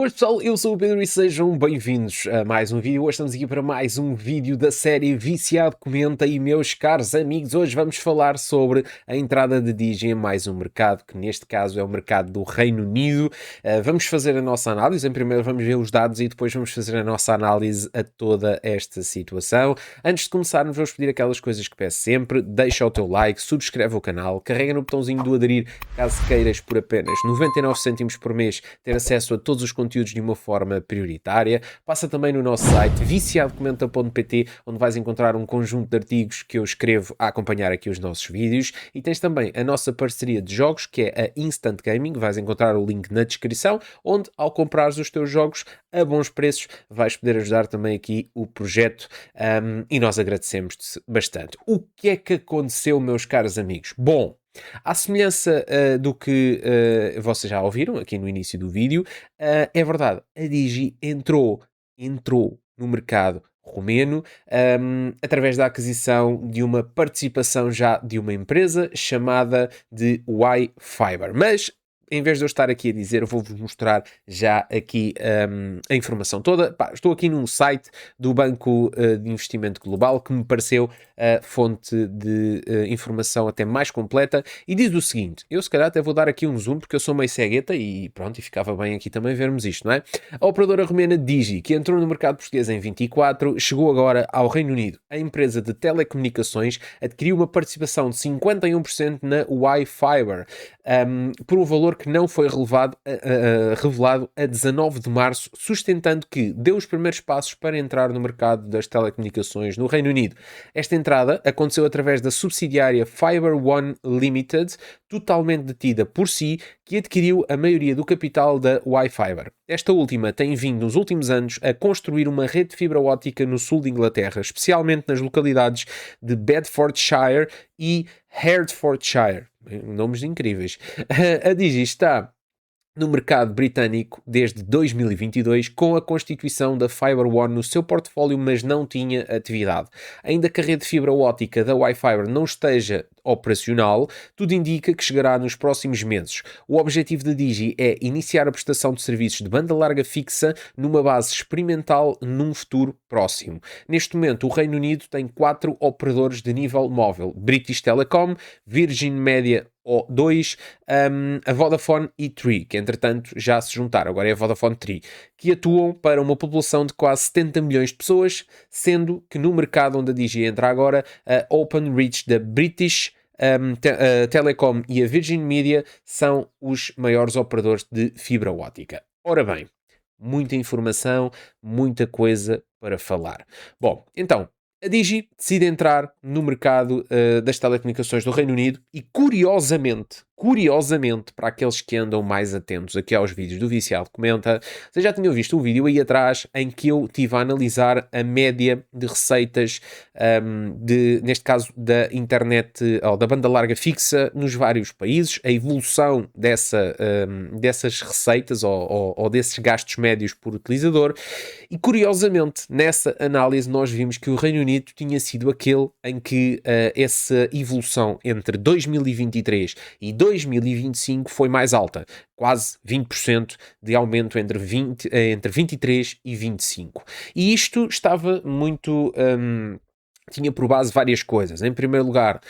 Oi pessoal, eu sou o Pedro e sejam bem-vindos a mais um vídeo. Hoje estamos aqui para mais um vídeo da série Viciado Comenta e meus caros amigos, hoje vamos falar sobre a entrada de Digi em mais um mercado, que neste caso é o mercado do Reino Unido. Vamos fazer a nossa análise, em primeiro vamos ver os dados e depois vamos fazer a nossa análise a toda esta situação. Antes de começarmos, vamos pedir aquelas coisas que peço sempre: deixa o teu like, subscreve o canal, carrega no botãozinho do aderir caso queiras por apenas 99 cêntimos por mês ter acesso a todos os conteúdos de uma forma prioritária. Passa também no nosso site viciadocomenta.pt, onde vais encontrar um conjunto de artigos que eu escrevo a acompanhar aqui os nossos vídeos, e tens também a nossa parceria de jogos, que é a Instant Gaming. Vais encontrar o link na descrição, onde ao comprares os teus jogos a bons preços vais poder ajudar também aqui o projeto, e nós agradecemos-te bastante. O que é que aconteceu, meus caros amigos? Bom, à semelhança do que vocês já ouviram aqui no início do vídeo, é verdade, a Digi entrou no mercado romeno através da aquisição de uma participação já de uma empresa chamada de Y-Fiber. Mas em vez de eu estar aqui a dizer, eu vou-vos mostrar já aqui a informação toda. Estou aqui num site do Banco de Investimento Global que me pareceu a fonte de informação até mais completa, e diz o seguinte: eu se calhar até vou dar aqui um zoom porque eu sou meio cegueta e pronto, e ficava bem aqui também vermos isto, não é? A operadora romena Digi, que entrou no mercado português em 24, chegou agora ao Reino Unido. A empresa de telecomunicações adquiriu uma participação de 51% na Y-Fiber, por um valor que não foi revelado a 19 de março, sustentando que deu os primeiros passos para entrar no mercado das telecomunicações no Reino Unido. Esta entrada aconteceu através da subsidiária Fiber One Limited, totalmente detida por si, que adquiriu a maioria do capital da Y-Fiber. Esta última tem vindo nos últimos anos a construir uma rede de fibra óptica no sul de Inglaterra, especialmente nas localidades de Bedfordshire e Hertfordshire. Nomes incríveis. A Digi está no mercado britânico desde 2022, com a constituição da Fiber One no seu portfólio, mas não tinha atividade. Ainda que a rede de fibra óptica da Y-Fiber não esteja operacional, tudo indica que chegará nos próximos meses. O objetivo da Digi é iniciar a prestação de serviços de banda larga fixa numa base experimental num futuro próximo. Neste momento, o Reino Unido tem 4 operadores de nível móvel: British Telecom, Virgin Media O2, a Vodafone e Three, que entretanto já se juntaram, agora é a Vodafone Three, que atuam para uma população de quase 70 milhões de pessoas, sendo que no mercado onde a Digi entra agora, a Openreach da British Telecom e a Virgin Media são os maiores operadores de fibra óptica. Ora bem, muita informação, muita coisa para falar. Bom, então, a Digi decide entrar no mercado das telecomunicações do Reino Unido e, curiosamente, para aqueles que andam mais atentos aqui aos vídeos do Viciado Comenta, vocês já tinham visto um vídeo aí atrás em que eu estive a analisar a média de receitas, neste caso da internet, ou da banda larga fixa nos vários países, a evolução dessas receitas ou desses gastos médios por utilizador. E curiosamente, nessa análise nós vimos que o Reino Unido tinha sido aquele em que essa evolução entre 2023 e 2025 foi mais alta, quase 20% de aumento entre 23 e 25. E isto estava muito... tinha por base várias coisas. Em primeiro lugar,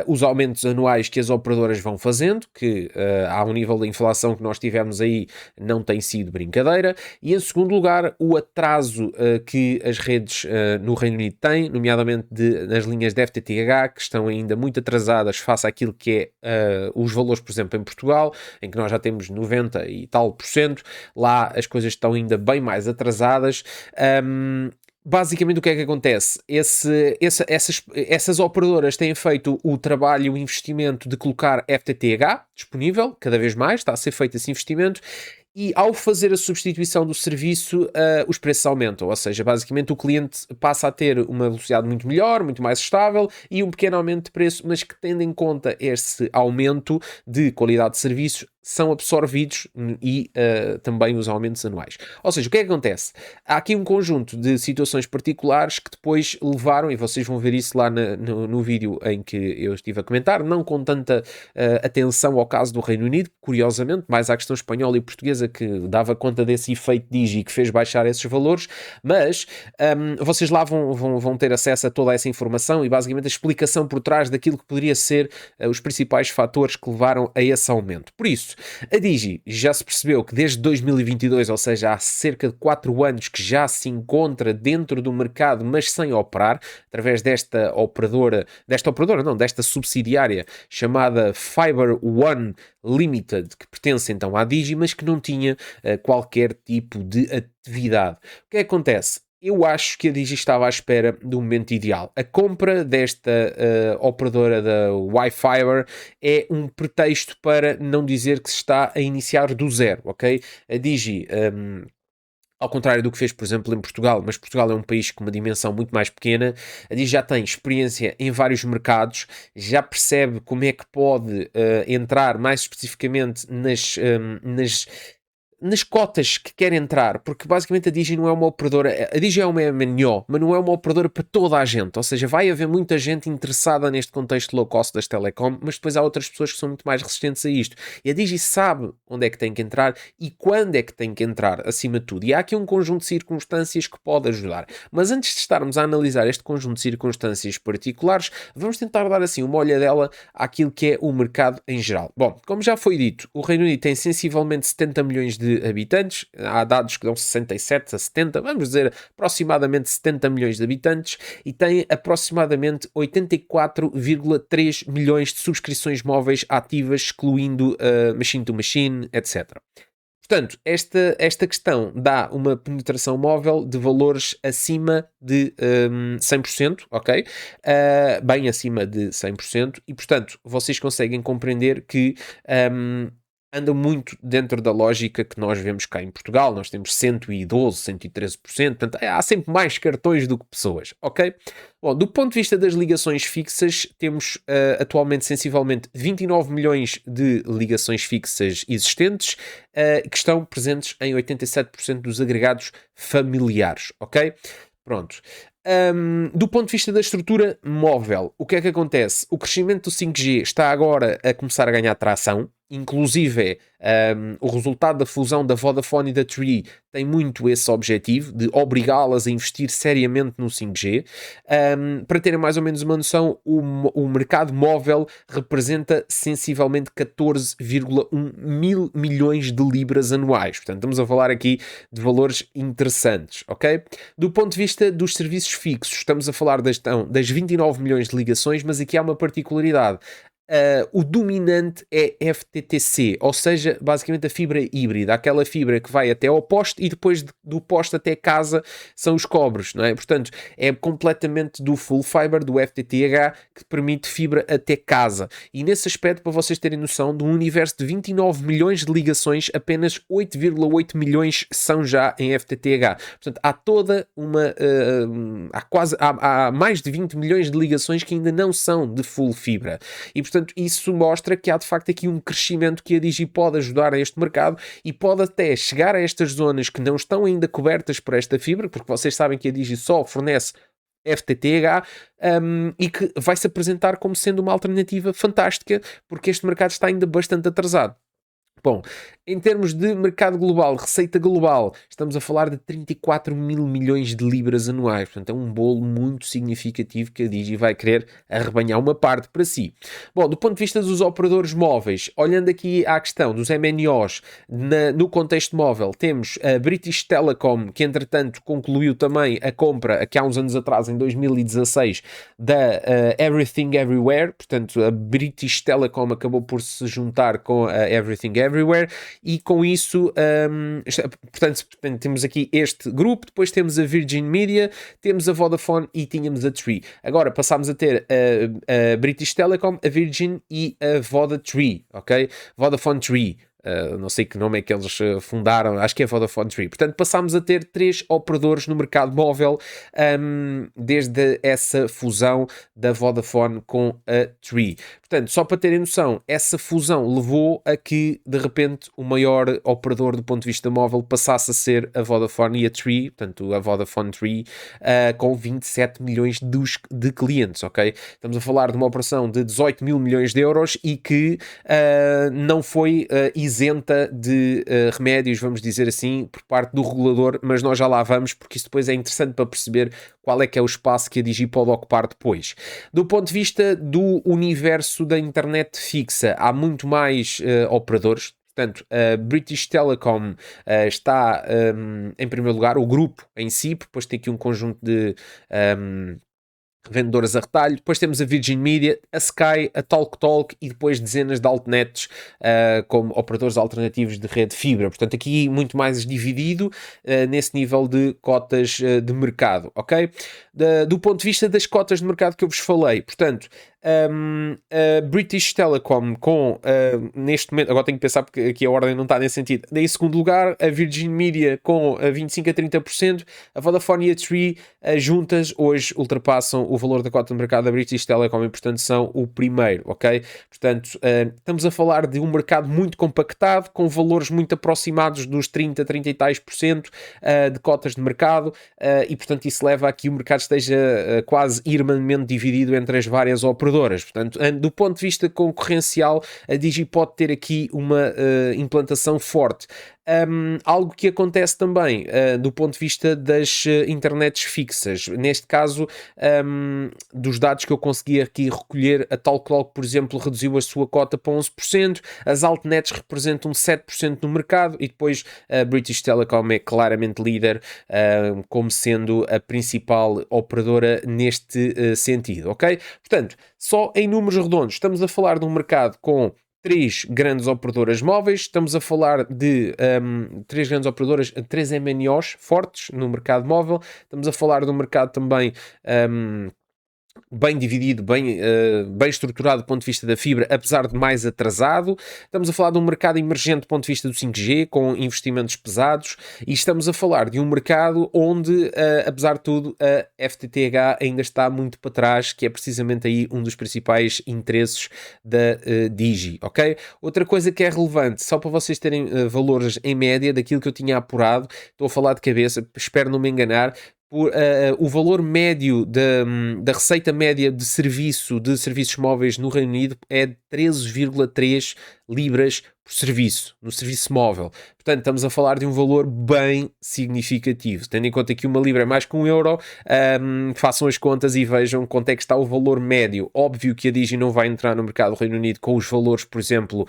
os aumentos anuais que as operadoras vão fazendo, que há um nível de inflação que nós tivemos aí, não tem sido brincadeira. E em segundo lugar, o atraso que as redes no Reino Unido têm, nomeadamente nas linhas de FTTH, que estão ainda muito atrasadas face àquilo que é os valores, por exemplo, em Portugal, em que nós já temos 90 e tal por cento. Lá as coisas estão ainda bem mais atrasadas. Basicamente, o que é que acontece? Essas operadoras têm feito o trabalho e o investimento de colocar FTTH disponível, cada vez mais, está a ser feito esse investimento, e ao fazer a substituição do serviço, os preços aumentam, ou seja, basicamente o cliente passa a ter uma velocidade muito melhor, muito mais estável e um pequeno aumento de preço, mas que tendo em conta esse aumento de qualidade de serviço, são absorvidos e também os aumentos anuais. Ou seja, o que é que acontece? Há aqui um conjunto de situações particulares que depois levaram, e vocês vão ver isso lá no vídeo em que eu estive a comentar, não com tanta atenção ao caso do Reino Unido, curiosamente, mais à questão espanhola e portuguesa que dava conta desse efeito Digi que fez baixar esses valores, mas vocês lá vão ter acesso a toda essa informação e basicamente a explicação por trás daquilo que poderia ser os principais fatores que levaram a esse aumento. Por isso, a Digi já se percebeu que desde 2022, ou seja, há cerca de 4 anos que já se encontra dentro do mercado, mas sem operar, através desta subsidiária chamada Fiber One Limited, que pertence então à Digi, mas que não tinha qualquer tipo de atividade. O que acontece? Eu acho que a Digi estava à espera do momento ideal. A compra desta operadora da Wi-Fi é um pretexto para não dizer que se está a iniciar do zero, ok? A Digi, ao contrário do que fez, por exemplo, em Portugal, mas Portugal é um país com uma dimensão muito mais pequena, a Digi já tem experiência em vários mercados, já percebe como é que pode entrar mais especificamente nas cotas que quer entrar, porque basicamente a Digi não é uma operadora, a Digi é uma MNO, mas não é uma operadora para toda a gente, ou seja, vai haver muita gente interessada neste contexto low cost das telecom, mas depois há outras pessoas que são muito mais resistentes a isto, e a Digi sabe onde é que tem que entrar e quando é que tem que entrar, acima de tudo, e há aqui um conjunto de circunstâncias que pode ajudar, mas antes de estarmos a analisar este conjunto de circunstâncias particulares, vamos tentar dar assim uma olhadela àquilo que é o mercado em geral. Bom, como já foi dito, o Reino Unido tem sensivelmente 70 milhões de habitantes, há dados que dão 67 a 70, vamos dizer aproximadamente 70 milhões de habitantes, e tem aproximadamente 84,3 milhões de subscrições móveis ativas, excluindo machine to machine, etc. Portanto, esta questão dá uma penetração móvel de valores acima de 100%, ok? Bem acima de 100%, e portanto, vocês conseguem compreender que anda muito dentro da lógica que nós vemos cá em Portugal. Nós temos 112, 113%, portanto há sempre mais cartões do que pessoas, ok? Bom, do ponto de vista das ligações fixas, temos atualmente sensivelmente 29 milhões de ligações fixas existentes, que estão presentes em 87% dos agregados familiares, ok? Pronto. Do ponto de vista da estrutura móvel, o que é que acontece? O crescimento do 5G está agora a começar a ganhar tração, inclusive o resultado da fusão da Vodafone e da Three tem muito esse objetivo de obrigá-las a investir seriamente no 5G. Para terem mais ou menos uma noção, o mercado móvel representa sensivelmente 14,1 mil milhões de libras anuais. Portanto, estamos a falar aqui de valores interessantes, ok? Do ponto de vista dos serviços fixos, estamos a falar das 29 milhões de ligações, mas aqui há uma particularidade. O dominante é FTTC, ou seja, basicamente a fibra híbrida, aquela fibra que vai até ao poste e depois do poste até casa são os cobres, não é? Portanto, é completamente do full fiber, do FTTH, que permite fibra até casa. E nesse aspecto, para vocês terem noção, de um universo de 29 milhões de ligações, apenas 8,8 milhões são já em FTTH. Portanto, há toda uma... há mais de 20 milhões de ligações que ainda não são de full fibra. E, portanto, isso mostra que há de facto aqui um crescimento que a Digi pode ajudar a este mercado e pode até chegar a estas zonas que não estão ainda cobertas por esta fibra, porque vocês sabem que a Digi só fornece FTTH, e que vai se apresentar como sendo uma alternativa fantástica, porque este mercado está ainda bastante atrasado. Bom, em termos de mercado global, receita global, estamos a falar de 34 mil milhões de libras anuais. Portanto, é um bolo muito significativo que a Digi vai querer arrebanhar uma parte para si. Bom, do ponto de vista dos operadores móveis, olhando aqui à questão dos MNOs, no contexto móvel, temos a British Telecom, que entretanto concluiu também a compra, aqui há uns anos atrás, em 2016, da Everything Everywhere. Portanto, a British Telecom acabou por se juntar com a Everything Everywhere, e com isso, portanto, temos aqui este grupo, depois temos a Virgin Media, temos a Vodafone e tínhamos a Three. Agora passámos a ter a British Telecom, a Virgin e a Voda Three, ok? Vodafone Three. não sei que nome é que eles fundaram, acho que é Vodafone Tree. Portanto, passámos a ter 3 operadores no mercado móvel desde essa fusão da Vodafone com a Tree. Portanto, só para terem noção, essa fusão levou a que, de repente, o maior operador do ponto de vista móvel passasse a ser a Vodafone e a Tree, portanto, a Vodafone Tree, com 27 milhões de clientes, ok? Estamos a falar de uma operação de 18 mil milhões de euros e que não foi isenta de remédios, vamos dizer assim, por parte do regulador, mas nós já lá vamos, porque isso depois é interessante para perceber qual é que é o espaço que a Digi pode ocupar depois. Do ponto de vista do universo da internet fixa, há muito mais operadores. Portanto, a British Telecom está em primeiro lugar, o grupo em si, porque depois tem aqui um conjunto de vendedoras a retalho, depois temos a Virgin Media, a Sky, a TalkTalk e depois dezenas de altnets como operadores alternativos de rede fibra. Portanto, aqui muito mais dividido nesse nível de cotas de mercado, ok? Do ponto de vista das cotas de mercado que eu vos falei, portanto, a British Telecom com, neste momento, agora tenho que pensar porque aqui a ordem não está nesse sentido, em segundo lugar, a Virgin Media com 25 a 30%, a Vodafone e a Tree juntas hoje ultrapassam o valor da cota de mercado da British Telecom e, portanto, são o primeiro, ok? Portanto, estamos a falar de um mercado muito compactado, com valores muito aproximados dos 30, 30 e tais por cento de cotas de mercado e, portanto, isso leva a que o mercado esteja quase irmãmente dividido entre as várias operadoras. Portanto, do ponto de vista concorrencial, a Digi pode ter aqui uma implantação forte. Algo que acontece também do ponto de vista das internets fixas, neste caso dos dados que eu consegui aqui recolher, a TalkTalk, por exemplo, reduziu a sua cota para 11%, as altnets representam 7% no mercado e depois a British Telecom é claramente líder como sendo a principal operadora neste sentido, ok? Portanto, só em números redondos estamos a falar de um mercado com 3 grandes operadoras móveis, estamos a falar de 3 grandes operadoras, 3 MNOs fortes no mercado móvel, estamos a falar de um mercado também bem dividido, bem estruturado do ponto de vista da fibra, apesar de mais atrasado. Estamos a falar de um mercado emergente do ponto de vista do 5G, com investimentos pesados, e estamos a falar de um mercado onde, apesar de tudo, a FTTH ainda está muito para trás, que é precisamente aí um dos principais interesses da Digi, ok? Outra coisa que é relevante, só para vocês terem valores em média daquilo que eu tinha apurado, estou a falar de cabeça, espero não me enganar, o valor médio da receita média de serviços móveis no Reino Unido é de 13,3 libras por serviço, no serviço móvel. Portanto, estamos a falar de um valor bem significativo. Tendo em conta que uma libra é mais que €1, façam as contas e vejam quanto é que está o valor médio. Óbvio que a Digi não vai entrar no mercado do Reino Unido com os valores, por exemplo,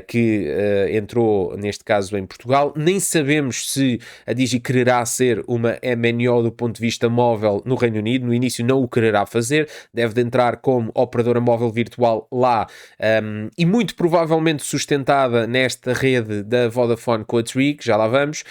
que entrou, neste caso, em Portugal. Nem sabemos se a Digi quererá ser uma MNO do ponto de vista móvel no Reino Unido. No início não o quererá fazer. Deve de entrar como operadora móvel virtual lá e muito provavelmente sustentada nesta rede da Vodafone com a Tree, que já lá vamos,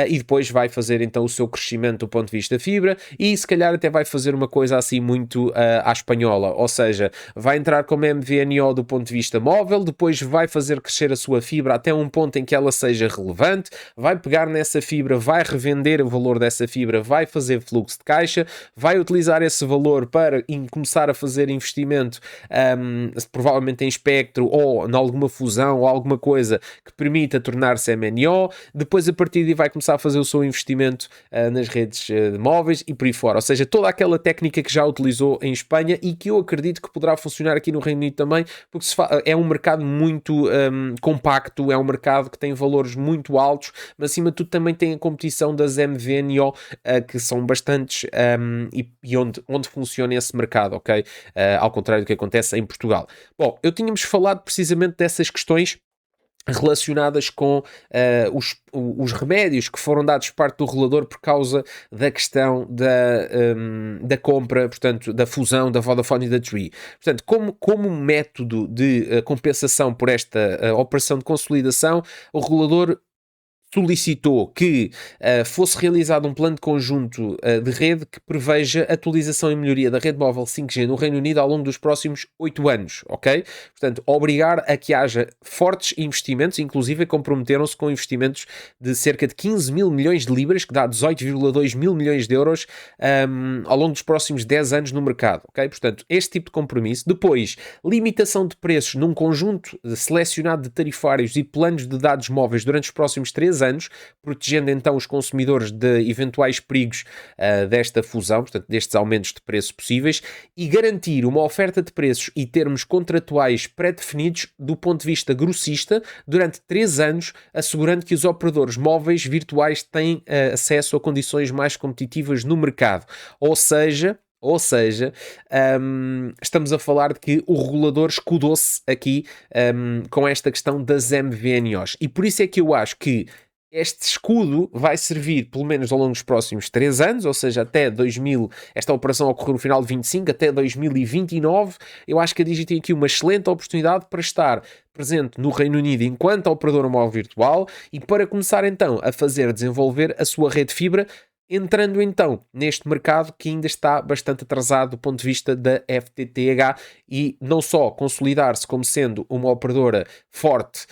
e depois vai fazer então o seu crescimento do ponto de vista fibra e se calhar até vai fazer uma coisa assim muito à espanhola, ou seja, vai entrar como MVNO do ponto de vista móvel, depois vai fazer crescer a sua fibra até um ponto em que ela seja relevante, vai pegar nessa fibra, vai revender o valor dessa fibra, vai fazer fluxo de caixa, vai utilizar esse valor para começar a fazer investimento provavelmente em espectro ou em alguma fusão ou alguma coisa que permita tornar-se MNO, depois a partir daí vai começar a fazer o seu investimento nas redes móveis e por aí fora, ou seja, toda aquela técnica que já utilizou em Espanha e que eu acredito que poderá funcionar aqui no Reino Unido também, porque é um mercado muito compacto, é um mercado que tem valores muito altos, mas acima de tudo também tem a competição das MVNO que são bastantes e onde funciona esse mercado, ok? Ao contrário do que acontece em Portugal. Bom, eu tínhamos falado precisamente dessas questões relacionadas com os remédios que foram dados por parte do regulador por causa da questão da compra, portanto, da fusão da Vodafone e da Tree. Portanto, como método de compensação por esta operação de consolidação, o regulador solicitou que fosse realizado um plano de conjunto de rede que preveja atualização e melhoria da rede móvel 5G no Reino Unido ao longo dos próximos 8 anos, ok? Portanto, obrigar a que haja fortes investimentos, inclusive comprometeram-se com investimentos de cerca de 15 mil milhões de libras, que dá 18,2 mil milhões de euros ao longo dos próximos 10 anos no mercado, ok? Portanto, este tipo de compromisso. Depois, limitação de preços num conjunto selecionado de tarifários e planos de dados móveis durante os próximos 3 anos, protegendo então os consumidores de eventuais perigos desta fusão, portanto, destes aumentos de preço possíveis, e garantir uma oferta de preços e termos contratuais pré-definidos do ponto de vista grossista durante 3 anos, assegurando que os operadores móveis virtuais têm acesso a condições mais competitivas no mercado. Ou seja, estamos a falar de que o regulador escudou-se aqui com esta questão das MVNOs. E por isso é que eu acho que este escudo vai servir pelo menos ao longo dos próximos 3 anos, ou seja, até 2000, esta operação ocorreu no final de 25, até 2029. Eu acho que a Digi tem aqui uma excelente oportunidade para estar presente no Reino Unido enquanto operadora móvel virtual e para começar então a desenvolver a sua rede fibra, entrando então neste mercado que ainda está bastante atrasado do ponto de vista da FTTH e não só consolidar-se como sendo uma operadora forte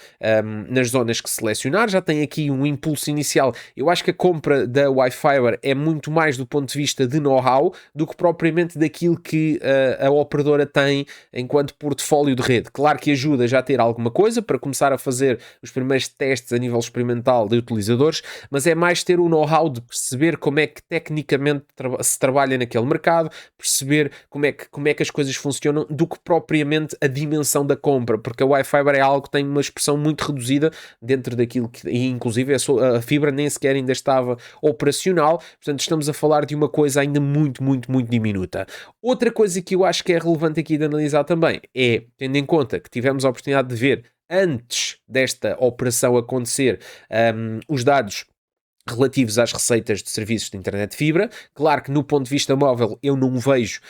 nas zonas que selecionar, já tem aqui um impulso inicial. Eu acho que a compra da Wi-Fi é muito mais do ponto de vista de know-how do que propriamente daquilo que a operadora tem enquanto portfólio de rede. Claro que ajuda já a ter alguma coisa para começar a fazer os primeiros testes a nível experimental de utilizadores, mas é mais ter o know-how de perceber como é que tecnicamente se trabalha naquele mercado, perceber como é que as coisas funcionam, do que propriamente a dimensão da compra, porque a Wi-Fi é algo que tem uma expressão muito reduzida dentro daquilo que, e inclusive a fibra nem sequer ainda estava operacional, portanto estamos a falar de uma coisa ainda muito, muito, muito diminuta. Outra coisa que eu acho que é relevante aqui de analisar também é, tendo em conta que tivemos a oportunidade de ver antes desta operação acontecer os dados relativos às receitas de serviços de internet de fibra. Claro que no ponto de vista móvel eu não vejo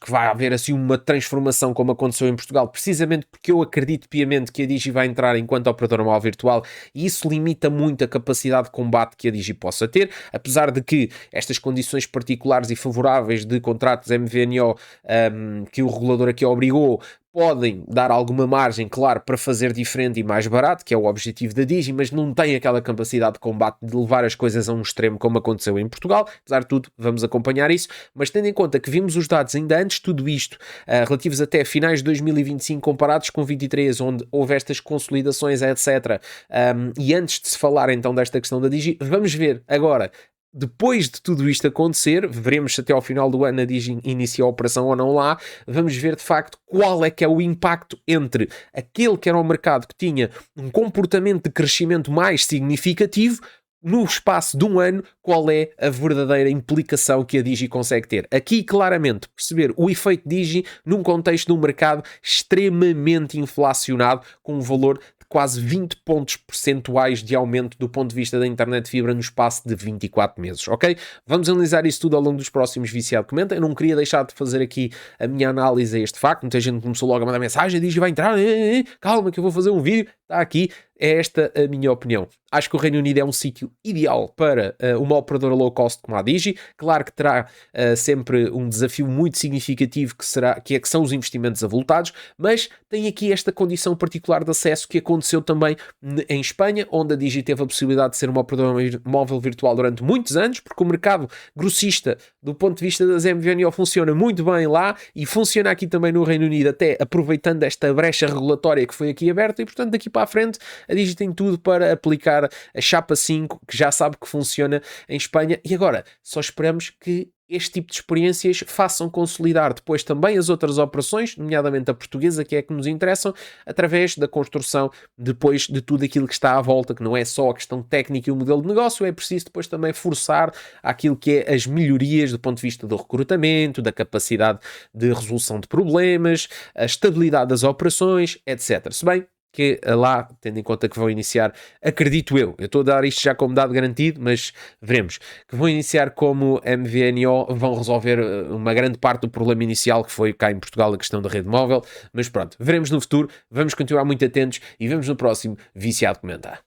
que vai haver assim uma transformação como aconteceu em Portugal, precisamente porque eu acredito piamente que a Digi vai entrar enquanto operadora móvel virtual e isso limita muito a capacidade de combate que a Digi possa ter, apesar de que estas condições particulares e favoráveis de contratos MVNO que o regulador aqui obrigou podem dar alguma margem, claro, para fazer diferente e mais barato, que é o objetivo da Digi, mas não tem aquela capacidade de combate de levar as coisas a um extremo como aconteceu em Portugal. Apesar de tudo, vamos acompanhar isso, mas tendo em conta que vimos os dados ainda antes de tudo isto, relativos até finais de 2025 comparados com 23, onde houve estas consolidações, etc. E antes de se falar então desta questão da Digi, vamos ver agora, depois de tudo isto acontecer, veremos se até ao final do ano a Digi inicia a operação ou não lá, vamos ver de facto qual é que é o impacto entre aquele que era um mercado que tinha um comportamento de crescimento mais significativo, no espaço de um ano, qual é a verdadeira implicação que a Digi consegue ter. Aqui, claramente, perceber o efeito Digi num contexto de um mercado extremamente inflacionado, com um valor quase 20 pontos percentuais de aumento do ponto de vista da internet de fibra no espaço de 24 meses, ok? Vamos analisar isso tudo ao longo dos próximos Viciado Comenta. Eu não queria deixar de fazer aqui a minha análise a este facto. Muita gente começou logo a mandar mensagem, diz que vai entrar, calma que eu vou fazer um vídeo, está aqui. É esta a minha opinião. Acho que o Reino Unido é um sítio ideal para uma operadora low cost como a Digi. Claro que terá sempre um desafio muito significativo que são os investimentos avultados, mas tem aqui esta condição particular de acesso que aconteceu também em Espanha, onde a Digi teve a possibilidade de ser uma operadora móvel virtual durante muitos anos, porque o mercado grossista, do ponto de vista das MVNO, funciona muito bem lá e funciona aqui também no Reino Unido, até aproveitando esta brecha regulatória que foi aqui aberta, e portanto daqui para a frente a Digi tem tudo para aplicar a chapa 5, que já sabe que funciona em Espanha, e agora só esperamos que este tipo de experiências façam consolidar depois também as outras operações, nomeadamente a portuguesa, que é a que nos interessam, através da construção depois de tudo aquilo que está à volta, que não é só a questão técnica e o modelo de negócio, é preciso depois também forçar aquilo que é as melhorias do ponto de vista do recrutamento, da capacidade de resolução de problemas, a estabilidade das operações, etc. Se bem que lá, tendo em conta que vão iniciar, acredito eu estou a dar isto já como dado garantido, mas veremos, que vão iniciar como MVNO, vão resolver uma grande parte do problema inicial que foi cá em Portugal a questão da rede móvel, mas pronto, veremos no futuro, vamos continuar muito atentos e vemos no próximo Viciado Comentar.